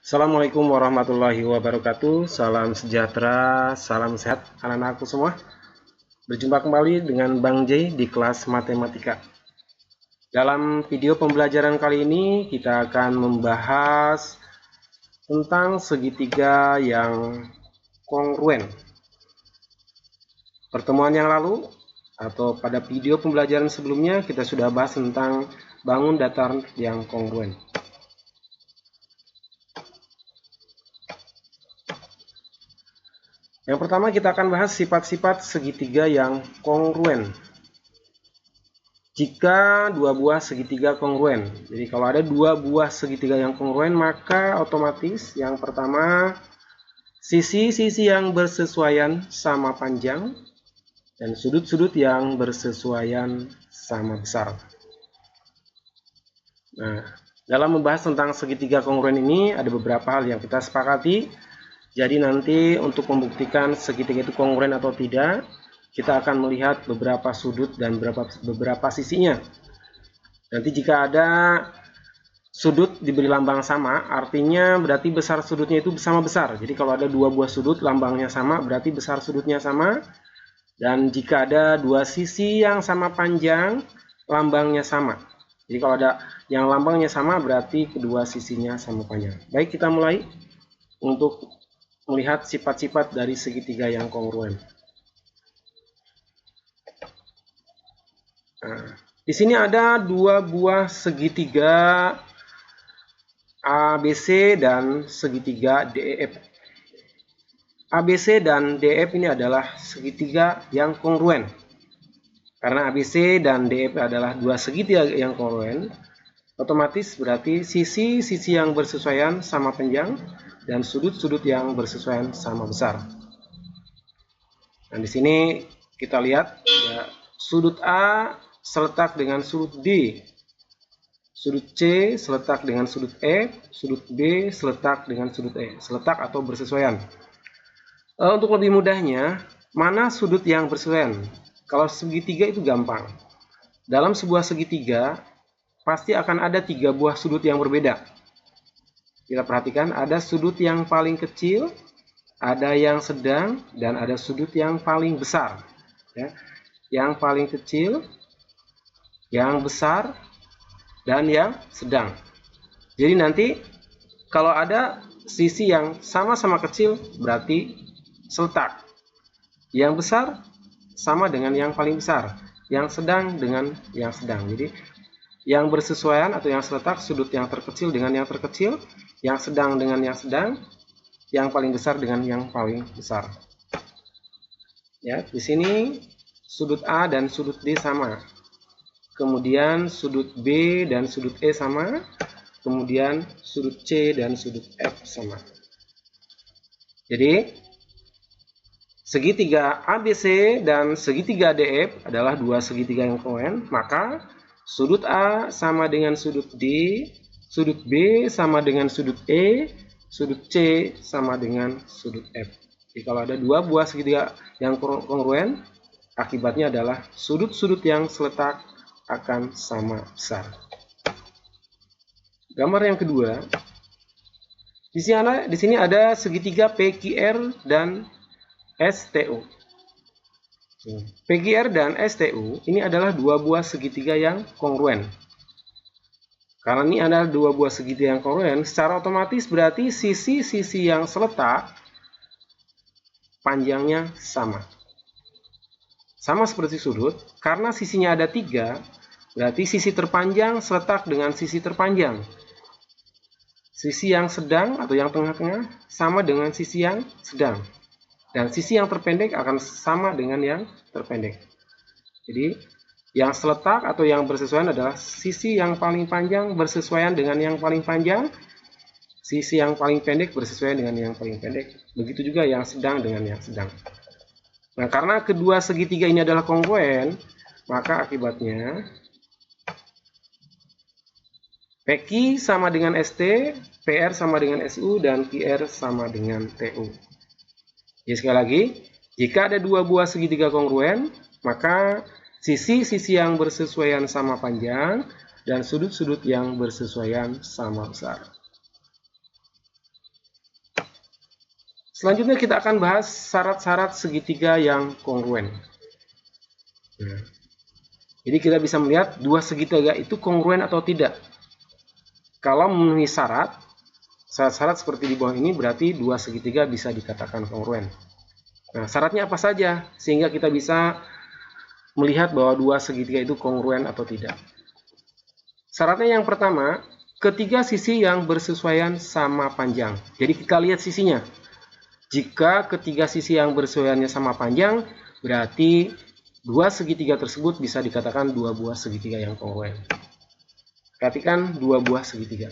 Assalamualaikum warahmatullahi wabarakatuh. Salam sejahtera, salam sehat anak-anakku semua. Berjumpa kembali dengan Bang J di kelas matematika. Dalam video pembelajaran kali ini kita akan membahas tentang segitiga yang kongruen. Pertemuan yang lalu atau pada video pembelajaran sebelumnya kita sudah bahas tentang bangun datar yang kongruen. Yang pertama kita akan bahas sifat-sifat segitiga yang kongruen. Jika dua buah segitiga kongruen, jadi kalau ada dua buah segitiga yang kongruen, maka otomatis yang pertama sisi-sisi yang bersesuaian sama panjang dan sudut-sudut yang bersesuaian sama besar. Nah, dalam membahas tentang segitiga kongruen ini ada beberapa hal yang kita sepakati. Jadi nanti untuk membuktikan segitiga itu kongruen atau tidak, kita akan melihat beberapa sudut dan beberapa sisinya. Nanti jika ada sudut diberi lambang sama, artinya berarti besar sudutnya itu sama besar. Jadi kalau ada dua buah sudut lambangnya sama, berarti besar sudutnya sama. Dan jika ada dua sisi yang sama panjang, lambangnya sama. Jadi kalau ada yang lambangnya sama, berarti kedua sisinya sama panjang. Baik, kita mulai untuk melihat sifat-sifat dari segitiga yang kongruen. Nah, di sini ada dua buah segitiga ABC dan segitiga DEF. ABC dan DEF ini adalah segitiga yang kongruen. Karena ABC dan DEF adalah dua segitiga yang kongruen, otomatis berarti sisi-sisi yang bersesuaian sama panjang dan sudut-sudut yang bersesuaian sama besar. Nah, di sini kita lihat ya, sudut A seletak dengan sudut D, sudut C seletak dengan sudut E, sudut B seletak dengan sudut E, seletak atau bersesuaian. Untuk lebih mudahnya, mana sudut yang bersesuaian? Kalau segitiga itu gampang. Dalam sebuah segitiga pasti akan ada tiga buah sudut yang berbeda. Kita perhatikan ada sudut yang paling kecil, ada yang sedang, dan ada sudut yang paling besar. Ya. Yang paling kecil, yang besar, dan yang sedang. Jadi nanti kalau ada sisi yang sama-sama kecil berarti seletak. Yang besar sama dengan yang paling besar. Yang sedang dengan yang sedang. Jadi yang bersesuaian atau yang seletak sudut yang terkecil dengan yang terkecil, yang sedang dengan yang sedang, yang paling besar dengan yang paling besar. Ya, di sini sudut A dan sudut D sama. Kemudian sudut B dan sudut E sama. Kemudian sudut C dan sudut F sama. Jadi segitiga ABC dan segitiga DF adalah dua segitiga yang kongruen, maka sudut A sama dengan sudut D, sudut B sama dengan sudut E, sudut C sama dengan sudut F. Jadi kalau ada dua buah segitiga yang kongruen, akibatnya adalah sudut-sudut yang seletak akan sama besar. Gambar yang kedua, di sini ada segitiga PQR dan STU. PQR dan STU ini adalah dua buah segitiga yang kongruen. Karena ini adalah dua buah segitiga yang kongruen, secara otomatis berarti sisi-sisi yang seletak panjangnya sama. Sama seperti sudut, karena sisinya ada tiga, berarti sisi terpanjang seletak dengan sisi terpanjang. Sisi yang sedang atau yang tengah-tengah sama dengan sisi yang sedang. Dan sisi yang terpendek akan sama dengan yang terpendek. Jadi yang seletak atau yang bersesuaian adalah sisi yang paling panjang bersesuaian dengan yang paling panjang, sisi yang paling pendek bersesuaian dengan yang paling pendek. Begitu juga yang sedang dengan yang sedang. Nah, karena kedua segitiga ini adalah kongruen, maka akibatnya PQ sama dengan ST, PR sama dengan SU, dan QR sama dengan TU. Jadi sekali lagi, jika ada dua buah segitiga kongruen, maka sisi-sisi yang bersesuaian sama panjang dan sudut-sudut yang bersesuaian sama besar. Selanjutnya kita akan bahas syarat-syarat segitiga yang kongruen. Nah, jadi kita bisa melihat dua segitiga itu kongruen atau tidak. Kalau memenuhi syarat-syarat seperti di bawah ini berarti dua segitiga bisa dikatakan kongruen. Nah, syaratnya apa saja sehingga kita bisa melihat bahwa dua segitiga itu kongruen atau tidak. Syaratnya yang pertama, ketiga sisi yang bersesuaian sama panjang. Jadi kita lihat sisinya. Jika ketiga sisi yang bersesuaiannya sama panjang, berarti dua segitiga tersebut bisa dikatakan dua buah segitiga yang kongruen. Perhatikan dua buah segitiga.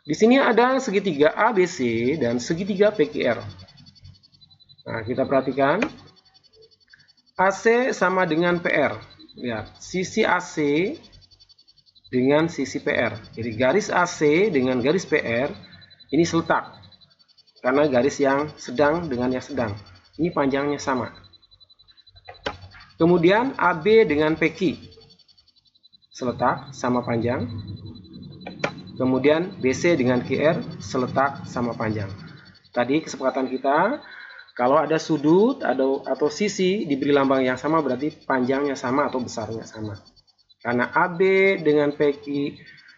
Di sini ada segitiga ABC dan segitiga PQR. Nah, kita perhatikan AC sama dengan PR. Lihat, sisi AC dengan sisi PR. Jadi garis AC dengan garis PR ini seletak. Karena garis yang sedang dengan yang sedang. Ini panjangnya sama. Kemudian AB dengan PQ. Seletak sama panjang. Kemudian BC dengan QR seletak sama panjang. Tadi kesepakatan kita, kalau ada sudut atau sisi diberi lambang yang sama berarti panjangnya sama atau besarnya sama. Karena AB dengan PQ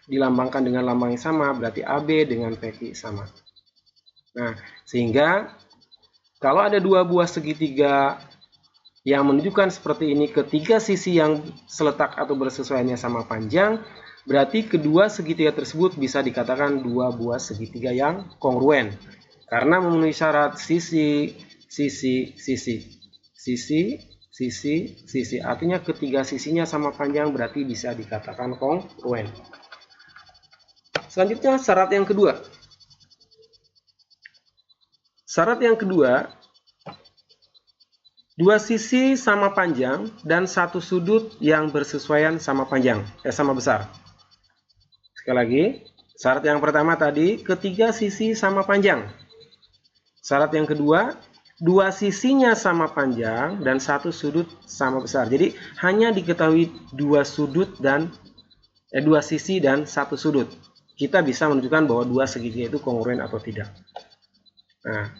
dilambangkan dengan lambang yang sama berarti AB dengan PQ sama. Nah, sehingga kalau ada dua buah segitiga yang menunjukkan seperti ini, ketiga sisi yang seletak atau bersesuaiannya sama panjang, berarti kedua segitiga tersebut bisa dikatakan dua buah segitiga yang kongruen. Karena memenuhi syarat sisi. Artinya ketiga sisinya sama panjang berarti bisa dikatakan kongruen. Selanjutnya syarat yang kedua. Syarat yang kedua, dua sisi sama panjang dan satu sudut yang bersesuaian sama panjang, sama besar. Sekali lagi, syarat yang pertama tadi, ketiga sisi sama panjang. Syarat yang kedua, dua sisinya sama panjang dan satu sudut sama besar. Jadi hanya diketahui dua sisi dan satu sudut. Kita bisa menunjukkan bahwa dua segitiga itu kongruen atau tidak. Nah,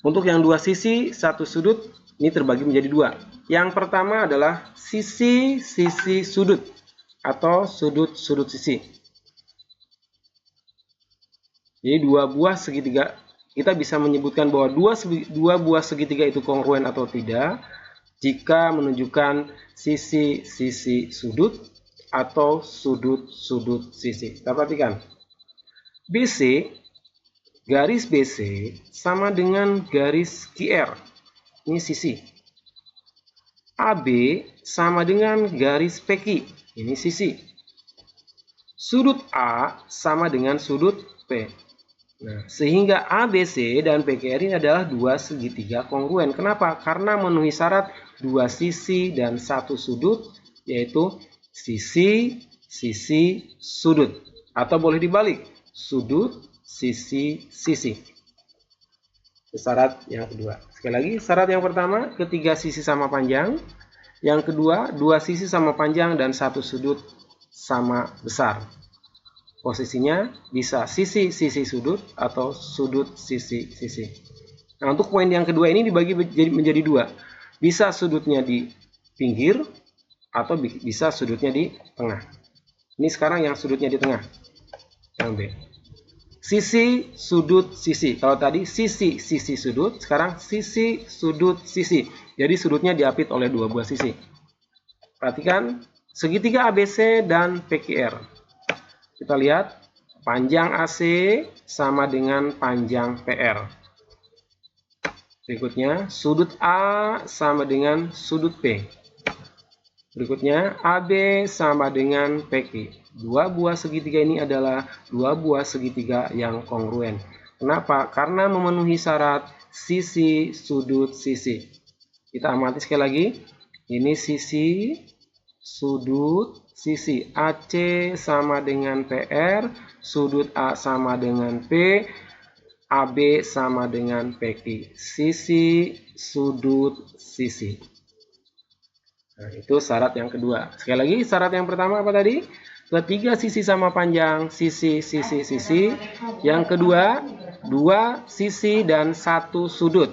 untuk yang dua sisi, satu sudut, ini terbagi menjadi dua. Yang pertama adalah sisi-sisi sudut atau sudut-sudut sisi. Jadi dua buah segitiga, kita bisa menyebutkan bahwa dua buah segitiga itu kongruen atau tidak jika menunjukkan sisi-sisi sudut atau sudut-sudut sisi. Kita perhatikan. Garis BC sama dengan garis QR. Ini sisi. AB sama dengan garis PQ. Ini sisi. Sudut A sama dengan sudut P. Nah, sehingga ABC dan PQR ini adalah dua segitiga kongruen. Kenapa? Karena memenuhi syarat dua sisi dan satu sudut, yaitu sisi, sudut. Atau boleh dibalik, sudut, sisi. Syarat yang kedua. Sekali lagi, syarat yang pertama, ketiga sisi sama panjang. Yang kedua, dua sisi sama panjang dan satu sudut sama besar. Posisinya bisa sisi sudut atau sudut sisi. Nah, untuk poin yang kedua ini dibagi menjadi dua. Bisa sudutnya di pinggir atau bisa sudutnya di tengah. Ini sekarang yang sudutnya di tengah. Yang B. Sisi, sudut, sisi. Kalau tadi sisi sudut, sekarang sisi, sudut, sisi. Jadi sudutnya diapit oleh dua buah sisi. Perhatikan segitiga ABC dan PQR. Kita lihat panjang AC sama dengan panjang PR. Berikutnya sudut A sama dengan sudut P. Berikutnya AB sama dengan PQ. Dua buah segitiga ini adalah dua buah segitiga yang kongruen. Kenapa? Karena memenuhi syarat sisi, sudut, sisi. Kita amati sekali lagi. Ini sisi, sudut, sisi. AC sama dengan PR, sudut A sama dengan P, AB sama dengan PQ. Sisi, sudut, sisi. Nah, itu syarat yang kedua. Sekali lagi, syarat yang pertama apa tadi? Ketiga sisi sama panjang, sisi. Yang kedua, 2 sisi dan 1 sudut.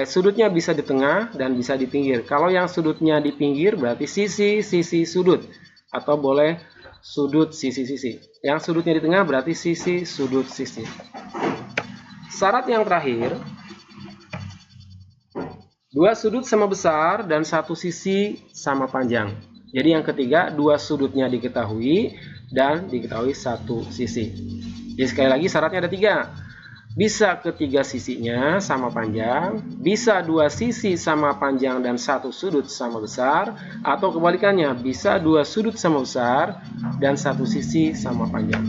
Sudutnya bisa di tengah dan bisa di pinggir. Kalau yang sudutnya di pinggir berarti sisi sudut, atau boleh sudut sisi. Yang sudutnya di tengah berarti sisi sudut sisi. Syarat yang terakhir, 2 sudut sama besar dan 1 sisi sama panjang. Jadi yang ketiga, 2 sudutnya diketahui dan diketahui 1 sisi. Jadi sekali lagi syaratnya ada 3. Bisa ketiga sisinya sama panjang, bisa 2 sisi sama panjang dan 1 sudut sama besar, atau kebalikannya, bisa 2 sudut sama besar dan 1 sisi sama panjang.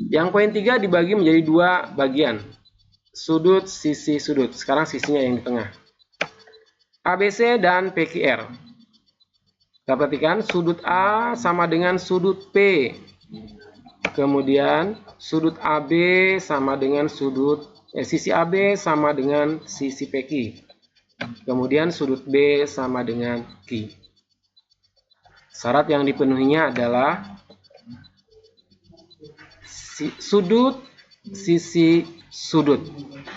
Yang poin 3 dibagi menjadi 2 bagian. Sudut, sisi, sudut. Sekarang sisinya yang di tengah. ABC dan PQR. Kita perhatikan, sudut A sama dengan sudut P. Kemudian sudut AB sama dengan sisi AB sama dengan sisi PQ. Kemudian sudut B sama dengan Q. Syarat yang dipenuhinya adalah sudut, sisi, sudut.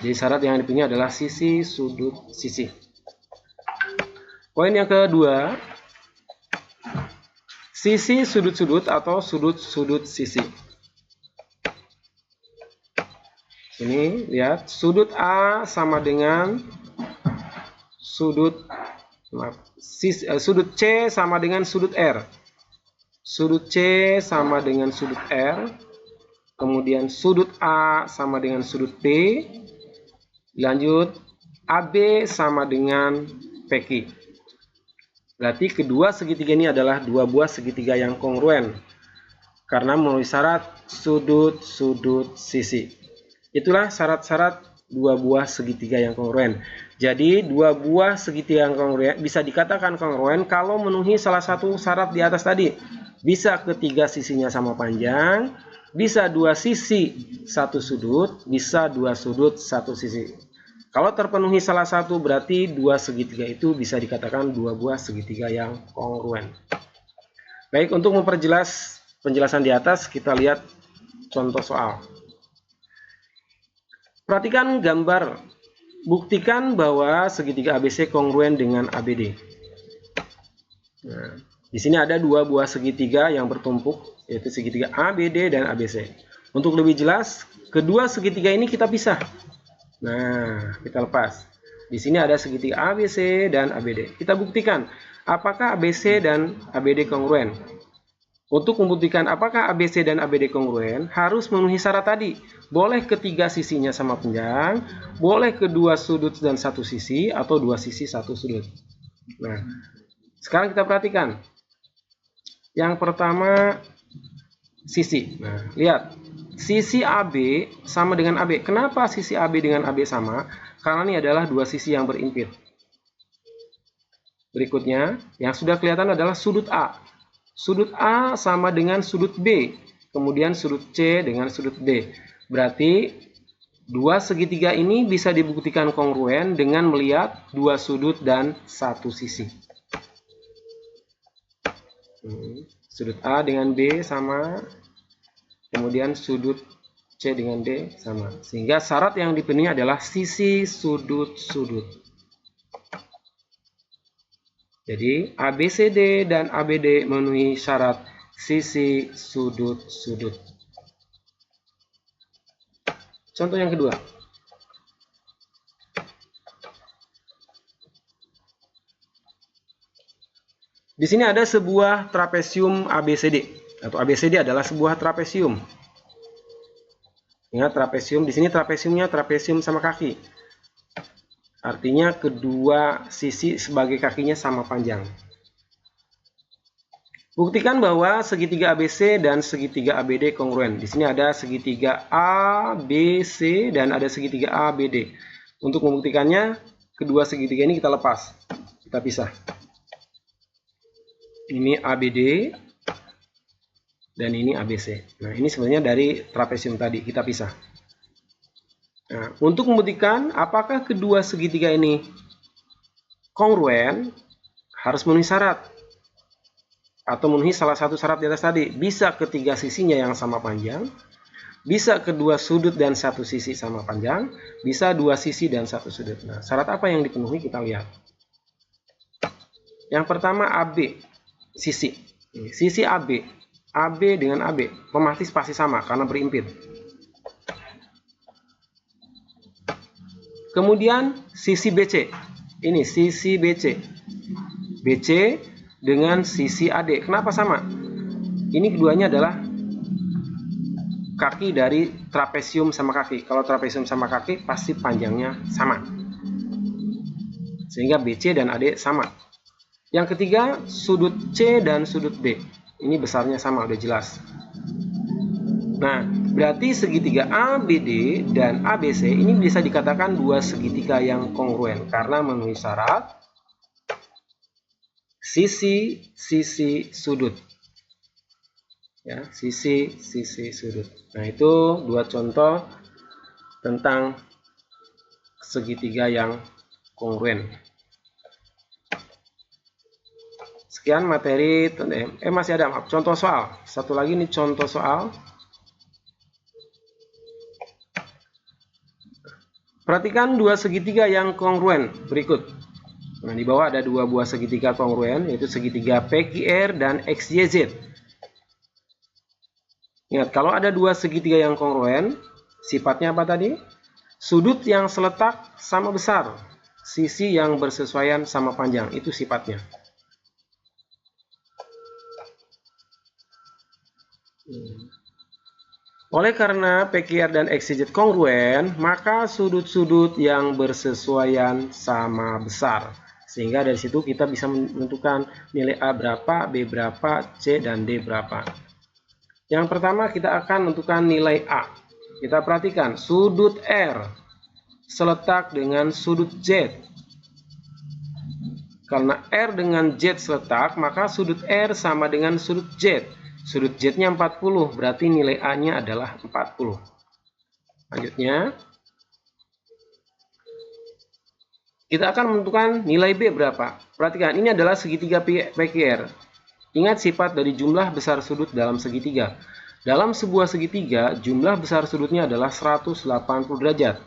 Jadi syarat yang dipenuhi adalah sisi, sudut, sisi. Poin yang kedua, sisi sudut-sudut atau sudut-sudut sisi. Ini lihat, sudut A sama dengan sudut C sama dengan sudut R. Sudut C sama dengan sudut R. Kemudian sudut A sama dengan sudut P. Lanjut, AB sama dengan PQ. Berarti kedua segitiga ini adalah 2 buah segitiga yang kongruen, karena memenuhi syarat sudut, sudut, sisi. Itulah syarat-syarat 2 buah segitiga yang kongruen. Jadi 2 buah segitiga yang kongruen bisa dikatakan kongruen kalau memenuhi salah satu syarat di atas tadi. Bisa ketiga sisinya sama panjang, bisa 2 sisi 1 sudut, bisa 2 sudut 1 sisi. Kalau terpenuhi salah satu berarti 2 segitiga itu bisa dikatakan 2 buah segitiga yang kongruen. Baik, untuk memperjelas penjelasan di atas, kita lihat contoh soal. Perhatikan gambar. Buktikan bahwa segitiga ABC kongruen dengan ABD. Nah, di sini ada 2 buah segitiga yang bertumpuk, yaitu segitiga ABD dan ABC. Untuk lebih jelas, kedua segitiga ini kita pisah. Nah, kita lepas. Di sini ada segitiga ABC dan ABD. Kita buktikan apakah ABC dan ABD kongruen. Untuk membuktikan apakah ABC dan ABD kongruen, harus memenuhi syarat tadi. Boleh ketiga sisinya sama panjang, boleh kedua sudut dan 1 sisi, atau 2 sisi 1 sudut. Nah, sekarang kita perhatikan. Yang pertama, sisi. Nah, lihat. Sisi AB sama dengan AB. Kenapa sisi AB dengan AB sama? Karena ini adalah 2 sisi yang berimpit. Berikutnya, yang sudah kelihatan adalah sudut A. Sudut A sama dengan sudut B, kemudian sudut C dengan sudut D. Berarti 2 segitiga ini bisa dibuktikan kongruen dengan melihat 2 sudut dan 1 sisi. Sudut A dengan B sama, kemudian sudut C dengan D sama. Sehingga syarat yang dipenuhi adalah sisi, sudut, sudut. Jadi ABCD dan ABD memenuhi syarat sisi, sudut, sudut. Contoh yang kedua. Di sini ada sebuah trapesium ABCD, atau ABCD adalah sebuah trapesium. Ingat trapesium, di sini trapesiumnya trapesium sama kaki. Artinya kedua sisi sebagai kakinya sama panjang. Buktikan bahwa segitiga ABC dan segitiga ABD kongruen. Di sini ada segitiga ABC dan ada segitiga ABD. Untuk membuktikannya, kedua segitiga ini kita lepas. Kita pisah. Ini ABD dan ini ABC. Nah, ini sebenarnya dari trapesium tadi, kita pisah. Nah, untuk membuktikan apakah kedua segitiga ini kongruen, harus memenuhi syarat atau memenuhi salah satu syarat di atas tadi. Bisa ketiga sisinya yang sama panjang, bisa kedua sudut dan satu sisi sama panjang, bisa dua sisi dan satu sudut. Nah, syarat apa yang dipenuhi kita lihat. Yang pertama AB, sisi. Sisi AB, AB dengan AB, otomatis pasti sama karena berimpit. Kemudian sisi BC, ini sisi BC, BC dengan sisi AD. Kenapa sama? Ini keduanya adalah kaki dari trapesium sama kaki. Kalau trapesium sama kaki pasti panjangnya sama. Sehingga BC dan AD sama. Yang ketiga, sudut C dan sudut D. Ini besarnya sama, udah jelas. Nah, berarti segitiga ABD dan ABC ini bisa dikatakan dua segitiga yang kongruen karena memenuhi syarat sisi sudut. Ya, sisi sudut. Nah, itu dua contoh tentang segitiga yang kongruen. Sekian materi, masih ada contoh soal. Satu lagi nih contoh soal. Perhatikan dua segitiga yang kongruen berikut. Nah, di bawah ada dua buah segitiga kongruen, yaitu segitiga PQR dan XYZ. Ingat, kalau ada dua segitiga yang kongruen, sifatnya apa tadi? Sudut yang seletak sama besar, sisi yang bersesuaian sama panjang, itu sifatnya. Oleh karena PQR dan XYZ kongruen, maka sudut-sudut yang bersesuaian sama besar. Sehingga dari situ kita bisa menentukan nilai A berapa, B berapa, C dan D berapa. Yang pertama kita akan menentukan nilai A. Kita perhatikan sudut R seletak dengan sudut Z. Karena R dengan Z seletak, maka sudut R sama dengan sudut Z. Sudut Z-nya 40, berarti nilai A-nya adalah 40. Lanjutnya, kita akan menentukan nilai B berapa. Perhatikan, ini adalah segitiga PQR. Ingat sifat dari jumlah besar sudut dalam segitiga. Dalam sebuah segitiga, jumlah besar sudutnya adalah 180 derajat.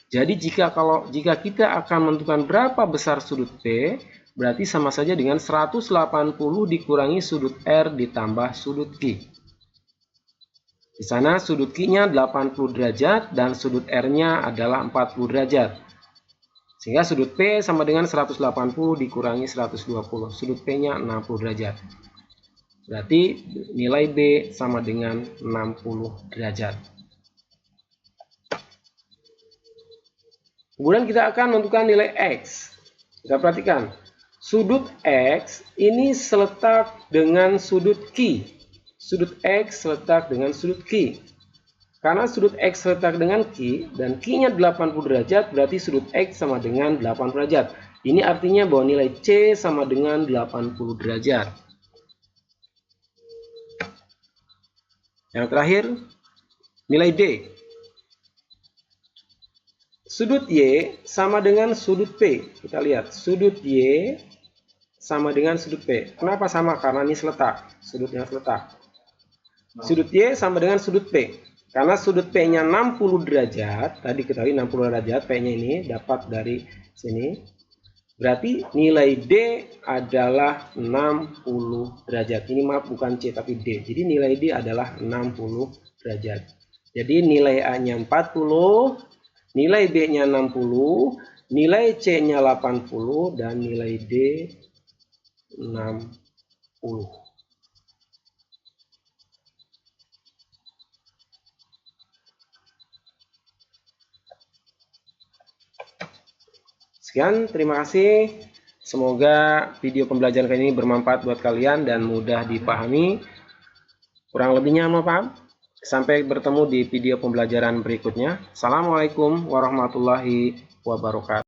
Jadi jika kita akan menentukan berapa besar sudut P, berarti sama saja dengan 180 dikurangi sudut R ditambah sudut Q. Di sana sudut Q-nya 80 derajat dan sudut R-nya adalah 40 derajat. Sehingga sudut P sama dengan 180 dikurangi 120. Sudut P-nya 60 derajat. Berarti nilai B sama dengan 60 derajat. Kemudian kita akan menentukan nilai X. Kita perhatikan. Sudut X ini seletak dengan sudut Q. Sudut X seletak dengan sudut Q. Karena sudut X seletak dengan Q dan Q-nya 80 derajat, berarti sudut X sama dengan 80 derajat. Ini artinya bahwa nilai C sama dengan 80 derajat. Yang terakhir, nilai D. Sudut Y sama dengan sudut P. Kita lihat, sudut Y sama dengan sudut P. Kenapa sama? Karena ini seletak. Sudutnya seletak. Sudut Y sama dengan sudut P. Karena sudut P-nya 60 derajat. Tadi ketahui 60 derajat. P-nya ini dapat dari sini. Berarti nilai D adalah 60 derajat. Ini maaf bukan C tapi D. Jadi nilai D adalah 60 derajat. Jadi nilai A-nya 40, nilai B-nya 60, nilai C-nya 80, dan nilai D 60. Sekian, terima kasih. Semoga video pembelajaran kali ini bermanfaat buat kalian dan mudah dipahami. Kurang lebihnya mohon maaf. Sampai bertemu di video pembelajaran berikutnya. Assalamualaikum warahmatullahi wabarakatuh.